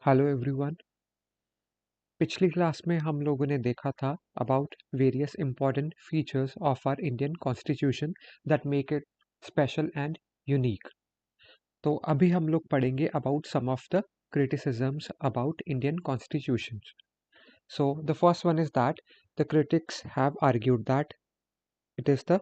Hello everyone. पिछली class में हम लोगों ने देखा था about various important features of our Indian constitution that make it special and unique. तो अभी हम लोग पढ़ेंगे about some of the criticisms about Indian constitutions. So the first one is that the critics have argued that it is the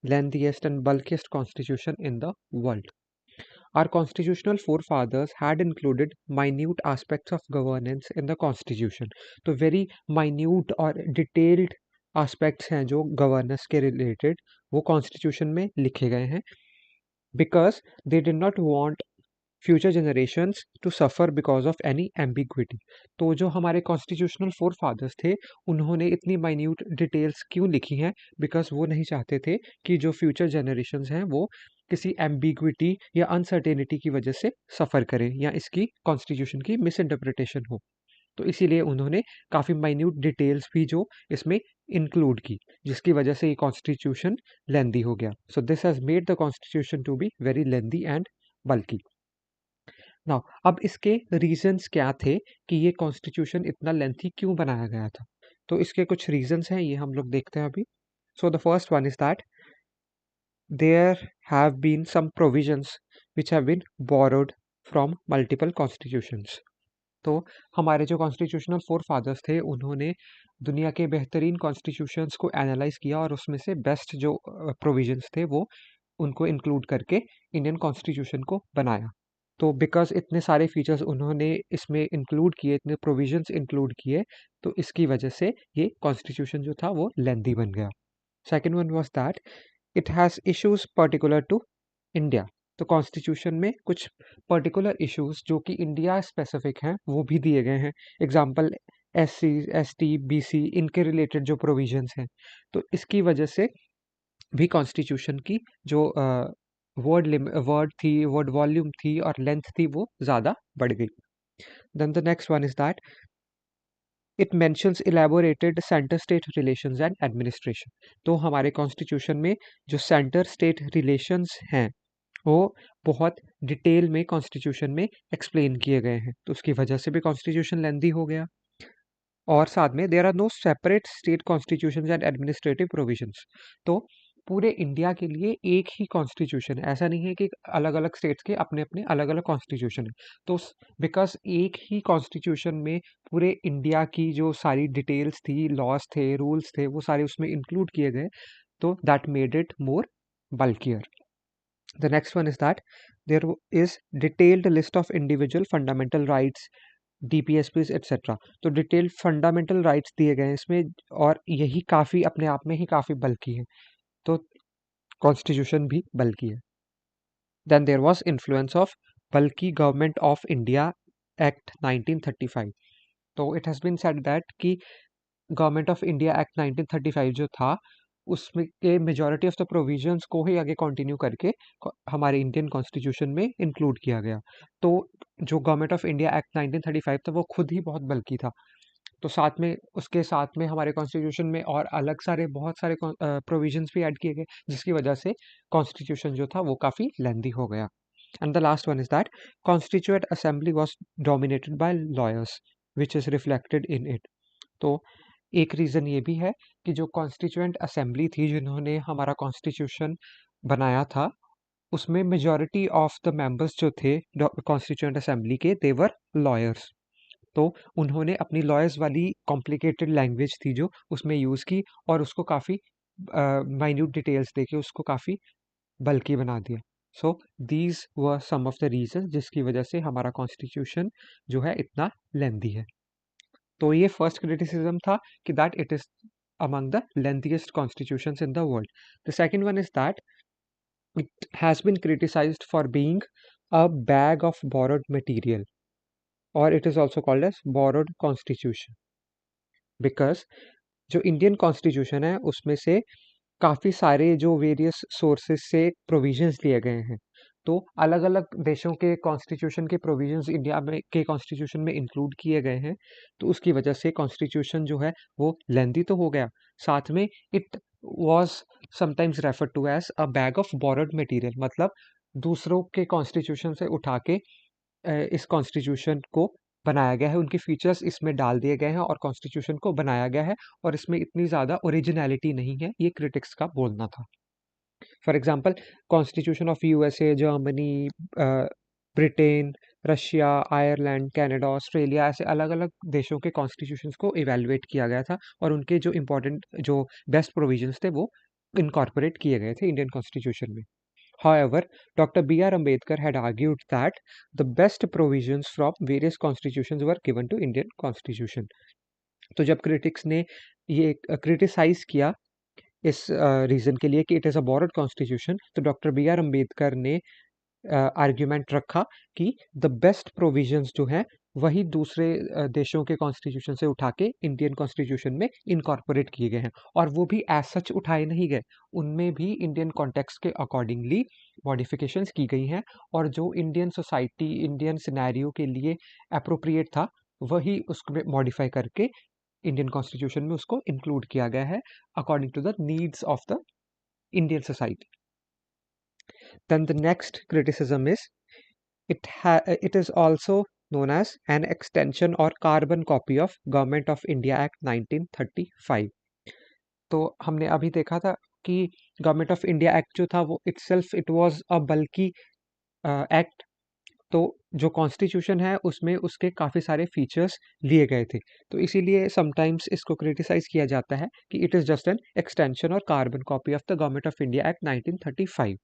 lengthiest and bulkiest constitution in the world. Our constitutional forefathers had included minute aspects of governance in the constitution. तो very minute और detailed aspects हैं जो governance के related वो constitution में लिखे गए हैं because they did not want future generations to suffer because of any ambiguity. तो जो हमारे constitutional forefathers थे उन्होंने इतनी minute details क्यों लिखी हैं because वो नहीं चाहते थे कि जो future generations हैं वो किसी एम्बिग्विटी या अनसर्टेनिटी की वजह से सफ़र करें या इसकी कॉन्स्टिट्यूशन की मिस इंटरप्रिटेशन हो। तो इसीलिए उन्होंने काफ़ी माइन्यूट डिटेल्स भी जो इसमें इंक्लूड की जिसकी वजह से ये कॉन्स्टिट्यूशन लेंदी हो गया। So this has made the constitution to be very lengthy and bulky. Now अब इसके रीजंस क्या थे कि ये कॉन्स्टिट्यूशन इतना लेंथी क्यों बनाया गया था। तो इसके कुछ रीजंस हैं, ये हम लोग देखते हैं अभी। So the first one is that there have been some provisions which have been borrowed from multiple constitutions. तो हमारे जो कॉन्स्टिट्यूशनल फोर फादर्स थे उन्होंने दुनिया के बेहतरीन कॉन्स्टिट्यूशंस को एनालाइज किया और उसमें से बेस्ट जो प्रोविजंस थे वो उनको इंक्लूड करके इंडियन कॉन्स्टिट्यूशन को बनाया। तो बिकॉज इतने सारे फीचर्स उन्होंने इसमें इंक्लूड किए, इतने प्रोविजंस इंक्लूड किए, तो इसकी वजह से ये कॉन्स्टिट्यूशन जो था वो लेंदी बन गया। Second one was that it has issues particular to India. तो कॉन्स्टिट्यूशन में कुछ पर्टिकुलर इश्यूज जो कि इंडिया स्पेसिफिक हैं वो भी दिए गए हैं। एग्जांपल एससी, एसटी, बीसी, इनके रिलेटेड जो प्रोविजंस हैं, तो इसकी वजह से भी कॉन्स्टिट्यूशन की जो वर्ड थी, वर्ड वॉल्यूम थी और लेंथ थी वो ज़्यादा बढ़ गई। Then the next one is that it mentions elaborated centre state relations and administration. तो हमारे कॉन्स्टिट्यूशन में जो सेंटर स्टेट रिलेशंस हैं वो बहुत डिटेल में कॉन्स्टिट्यूशन में एक्सप्लेन किए गए हैं, तो उसकी वजह से भी कॉन्स्टिट्यूशन लेंदी हो गया। और साथ में there are no separate state constitutions and administrative provisions. तो पूरे इंडिया के लिए एक ही कॉन्स्टिट्यूशन है, ऐसा नहीं है कि अलग अलग स्टेट्स के अपने अपने अलग अलग कॉन्स्टिट्यूशन है। तो बिकॉज एक ही कॉन्स्टिट्यूशन में पूरे इंडिया की जो सारी डिटेल्स थी, लॉज थे, रूल्स थे, वो सारे उसमें इंक्लूड किए गए, तो that made it more bulkier. The next one is that there is detailed list of individual fundamental rights, DPSPs etc. तो डिटेल्ड फंडामेंटल राइट्स दिए गए हैं इसमें और यही काफ़ी अपने आप में ही काफ़ी बल्कि है, तो कॉन्स्टिट्यूशन भी बल्कि है। Then there was influence of bulky government of India act 1935। तो it has been said that कि गवर्नमेंट ऑफ इंडिया एक्ट 1935 जो था उसमें के मेजॉरिटी ऑफ द प्रोविजंस को ही आगे कंटिन्यू करके हमारे इंडियन कॉन्स्टिट्यूशन में इंक्लूड किया गया। तो जो गवर्नमेंट ऑफ इंडिया एक्ट 1935 था वो खुद ही बहुत बल्कि था, तो साथ में उसके साथ में हमारे कॉन्स्टिट्यूशन में और अलग सारे बहुत सारे प्रोविजंस भी ऐड किए गए जिसकी वजह से कॉन्स्टिट्यूशन जो था वो काफ़ी लेंदी हो गया। And the last one is that constituent assembly was dominated by lawyers which is reflected in it. तो एक रीज़न ये भी है कि जो कॉन्स्टिट्यूएंट असेंबली थी जिन्होंने हमारा कॉन्स्टिट्यूशन बनाया था उसमें मेजॉरिटी ऑफ द मेंबर्स जो थे कॉन्स्टिट्यूएंट असेंबली के दे वर लॉयर्स। तो उन्होंने अपनी लॉयर्स वाली कॉम्प्लिकेटेड लैंग्वेज थी जो उसमें यूज़ की और उसको काफ़ी माइन्यूट डिटेल्स देके उसको काफ़ी बल्कि बना दिया। So these were some of the reason जिसकी वजह से हमारा कॉन्स्टिट्यूशन जो है इतना लेंदी है। तो ये फर्स्ट क्रिटिसिज्म था कि that it is among the lengthiest constitutions in the world. The second one is that it has been criticized for being a bag of borrowed material, or it is also called as borrowed constitution, because जो Indian constitution है उसमें से काफ़ी सारे जो various sources से provisions लिए गए हैं, तो अलग अलग देशों के कॉन्स्टिट्यूशन के प्रोविजंस इंडिया में के कॉन्स्टिट्यूशन में इंक्लूड किए गए हैं, तो उसकी वजह से कॉन्स्टिट्यूशन जो है वो लेंदी तो हो गया, साथ में it was sometimes refer to as a bag of borrowed material, मतलब दूसरों के कॉन्स्टिट्यूशन से उठा के इस कॉन्स्टिट्यूशन को बनाया गया है, उनके फीचर्स इसमें डाल दिए गए हैं और कॉन्स्टिट्यूशन को बनाया गया है और इसमें इतनी ज़्यादा ओरिजिनैलिटी नहीं है, ये क्रिटिक्स का बोलना था। For example constitution of USA, Germany, Britain, Russia, Ireland, Canada, Australia, ऐसे अलग-अलग देशों के कॉन्स्टिट्यूशंस को इवैल्यूएट किया गया था और उनके जो इम्पोर्टेंट जो बेस्ट प्रोविजंस थे वो इनकॉर्पोरेट किए गए थे इंडियन कॉन्स्टिट्यूशन में। However, Dr. B.R. Ambedkar had argued that the best provisions from various constitutions were given to Indian Constitution. तो जब क्रिटिक्स ने ये क्रिटिसाइज किया इस रीजन के लिए कि it is a borrowed constitution, तो डॉक्टर बी आर अम्बेडकर ने आर्ग्यूमेंट रखा कि द बेस्ट प्रोविजंस जो हैं वही दूसरे देशों के कॉन्स्टिट्यूशन से उठा के इंडियन कॉन्स्टिट्यूशन में इनकॉर्पोरेट किए गए हैं और वो भी एज सच उठाए नहीं गए, उनमें भी इंडियन कॉन्टेक्स्ट के अकॉर्डिंगली मॉडिफिकेशंस की गई हैं और जो इंडियन सोसाइटी इंडियन सिनेरियो के लिए अप्रोप्रिएट था वही उसमें मॉडिफाई करके इंडियन कॉन्स्टिट्यूशन में उसको इंक्लूड किया गया है according to the needs of the Indian society. Then the next criticism is it is also known as an extension or carbon copy of Government of India Act 1935. तो हमने अभी देखा था कि गवर्नमेंट ऑफ इंडिया एक्ट जो था वो itself it was a बल्कि एक्ट. तो जो कॉन्स्टिट्यूशन है उसमें उसके काफ़ी सारे फीचर्स लिए गए थे, तो इसीलिए समटाइम्स इसको क्रिटिसाइज किया जाता है कि it is just an extension और carbon copy of the government of India act 1935.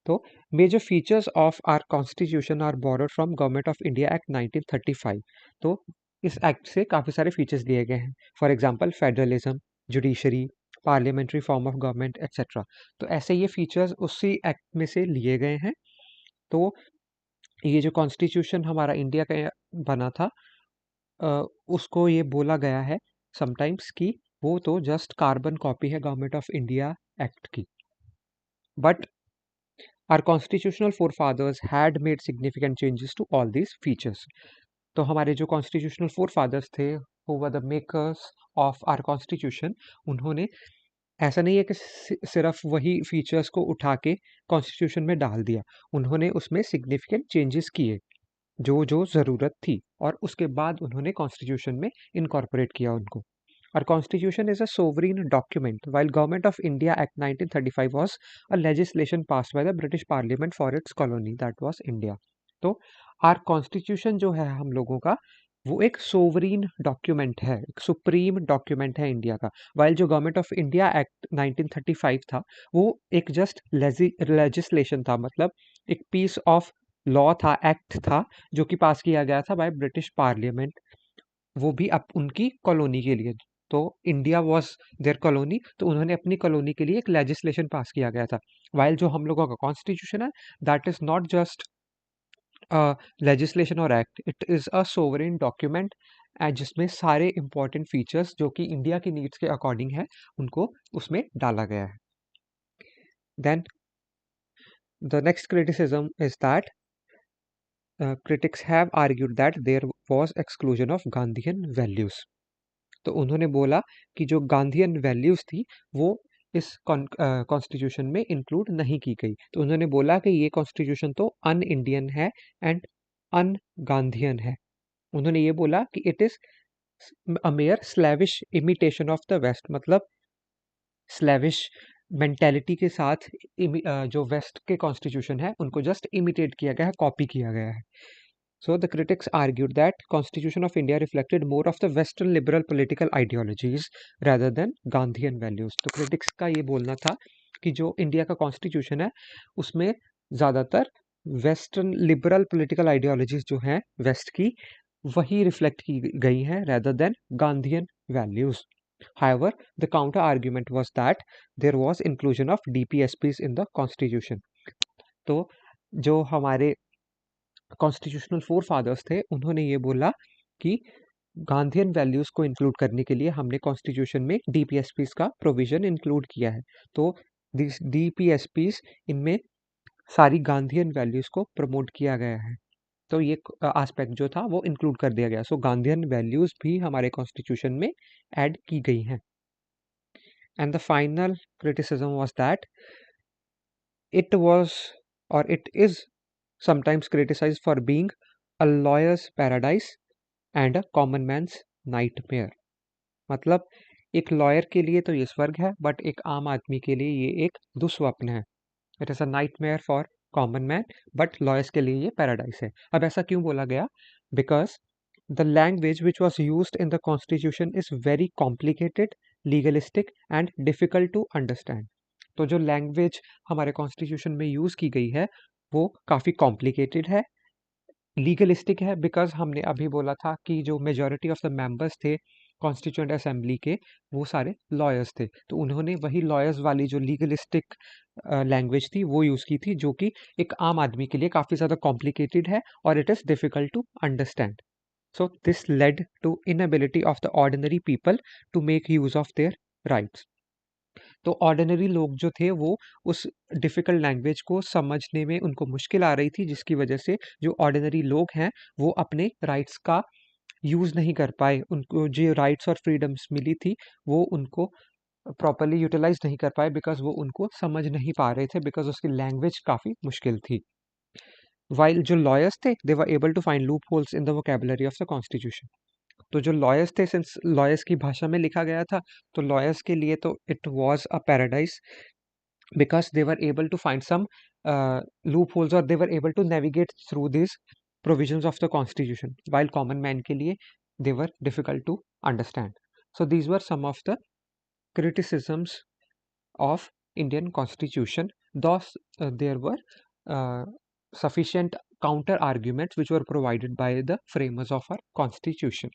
तो major features of our constitution are borrowed from government of India act 1935. तो इस एक्ट से काफ़ी सारे फीचर्स लिए गए हैं. For example federalism, judiciary, parliamentary form of government etcetera. तो ऐसे ये फीचर्स उसी एक्ट में से लिए गए हैं. तो ये जो कॉन्स्टिट्यूशन हमारा इंडिया का बना था उसको ये बोला गया है समटाइम्स कि वो तो जस्ट कार्बन कॉपी है गवर्नमेंट ऑफ इंडिया एक्ट की. But our constitutional forefathers had made significant changes to all these features. तो हमारे जो constitutional forefathers थे who were the makers of our constitution, उन्होंने ऐसा नहीं है कि सिर्फ वही फीचर्स को उठा के कॉन्स्टिट्यूशन में डाल दिया, उन्होंने उसमें सिग्निफिकेंट चेंजेस किए जो जो ज़रूरत थी और उसके बाद उन्होंने कॉन्स्टिट्यूशन में इनकॉर्पोरेट किया उनको. Our constitution is a sovereign document, while Government of India Act 1935 was a legislation passed by the British Parliament for its colony, that was India. तो our constitution जो है हम लोगों का वो एक सोवरीन डॉक्यूमेंट है, एक सुप्रीम डॉक्यूमेंट है इंडिया का, वाइल जो गवर्नमेंट ऑफ इंडिया एक्ट 1935 था वो एक जस्ट लेजिस्लेशन था, मतलब एक पीस ऑफ लॉ था, एक्ट था जो कि पास किया गया था बाय ब्रिटिश पार्लियामेंट, वो भी अब उनकी कॉलोनी के लिए. तो इंडिया वाज देयर कॉलोनी, तो उन्होंने अपनी कॉलोनी के लिए एक लेजिस्लेशन पास किया गया था. वाइल जो हम लोगों का कॉन्स्टिट्यूशन है that is not just legislation और act, it is a sovereign document जिसमें सारे इंपॉर्टेंट फीचर्स जो कि इंडिया की नीड्स के अकॉर्डिंग है उनको उसमें डाला गया है. Then the next criticism is that critics have argued that there was exclusion of Gandhian values. तो उन्होंने बोला कि जो गांधीयन वैल्यूज थी वो इस कॉन्स्टिट्यूशन में इंक्लूड नहीं की गई. तो उन्होंने बोला कि ये कॉन्स्टिट्यूशन तो अन इंडियन है एंड अन गांधीयन है. उन्होंने ये बोला कि it is a mere slavish imitation of the west, मतलब स्लैविश मेंटेलिटी के साथ जो वेस्ट के कॉन्स्टिट्यूशन है उनको जस्ट इमिटेट किया गया है, कॉपी किया गया है. So the critics argued that Constitution of India reflected more of the Western liberal political ideologies rather than Gandhian values. तो critics का ये बोलना था कि जो इंडिया का कॉन्स्टिट्यूशन है उसमें ज़्यादातर वेस्टर्न लिबरल पॉलिटिकल आइडियोलॉजीज जो हैं वेस्ट की वही रिफ्लेक्ट की गई हैं rather than Gandhian values. However, the counter argument was that there was inclusion of DPSPs in the constitution. तो जो हमारे कॉन्स्टिट्यूशनल फोर फादर्स थे उन्होंने ये बोला कि गांधीयन वैल्यूज़ को इंक्लूड करने के लिए हमने कॉन्स्टिट्यूशन में डीपीएसपीस का प्रोविज़न इंक्लूड किया है. तो दिस डीपीएसपीस इनमें सारी गांधीयन वैल्यूज़ को प्रमोट किया गया है, तो ये एस्पेक्ट जो था वो इंक्लूड कर दिया गया. सो गांधीयन वैल्यूज़ भी हमारे कॉन्स्टिट्यूशन में ऐड की गई हैं. And the final criticism was that it was और it is sometimes criticized for being a lawyer's paradise and a common man's nightmare. मतलब एक लॉयर के लिए तो ये स्वर्ग है, बट एक आम आदमी के लिए ये एक दुस्वप्न है। It is a nightmare for common man, but lawyers के लिए ये पैराडाइस है। अब ऐसा क्यों बोला गया? Because the language which was used in the constitution is very complicated, legalistic and difficult to understand. तो जो लैंग्वेज हमारे कॉन्स्टिट्यूशन में यूज़ की गई है वो काफ़ी कॉम्प्लिकेटेड है, लीगलिस्टिक है, बिकॉज हमने अभी बोला था कि जो मेजॉरिटी ऑफ द मेंबर्स थे कॉन्स्टिट्यूएंट असेंबली के वो सारे लॉयर्स थे, तो उन्होंने वही लॉयर्स वाली जो लीगलिस्टिक लैंग्वेज थी वो यूज़ की थी, जो कि एक आम आदमी के लिए काफ़ी ज़्यादा कॉम्प्लिकेटेड है और it is difficult to understand. So this led to inability of the ordinary people to make use of their rights. तो ऑर्डिनरी लोग जो थे वो उस डिफ़िकल्ट लैंग्वेज को समझने में उनको मुश्किल आ रही थी, जिसकी वजह से जो ऑर्डिनरी लोग हैं वो अपने राइट्स का यूज़ नहीं कर पाए। उनको जो राइट्स और फ्रीडम्स मिली थी वो उनको प्रॉपर्ली यूटिलाइज़ नहीं कर पाए, बिकॉज़ वो उनको समझ नहीं पा रहे थे, बिकॉज़ उसकी लैंग्वेज काफ़ी मुश्किल थी। व्हाइल जो लॉयर्स थे they were able to find loopholes in the vocabulary of the constitution. तो जो लॉयर्स थे, सिंस लॉयर्स की भाषा में लिखा गया था, तो लॉयर्स के लिए तो it was a paradise, because they were able to find some loopholes, or they were able to navigate through these provisions of the constitution, while common man ke liye they were difficult to understand. So these were some of the criticisms of Indian constitution. Thus there were uh, sufficient counter arguments which were provided by the framers of our constitution.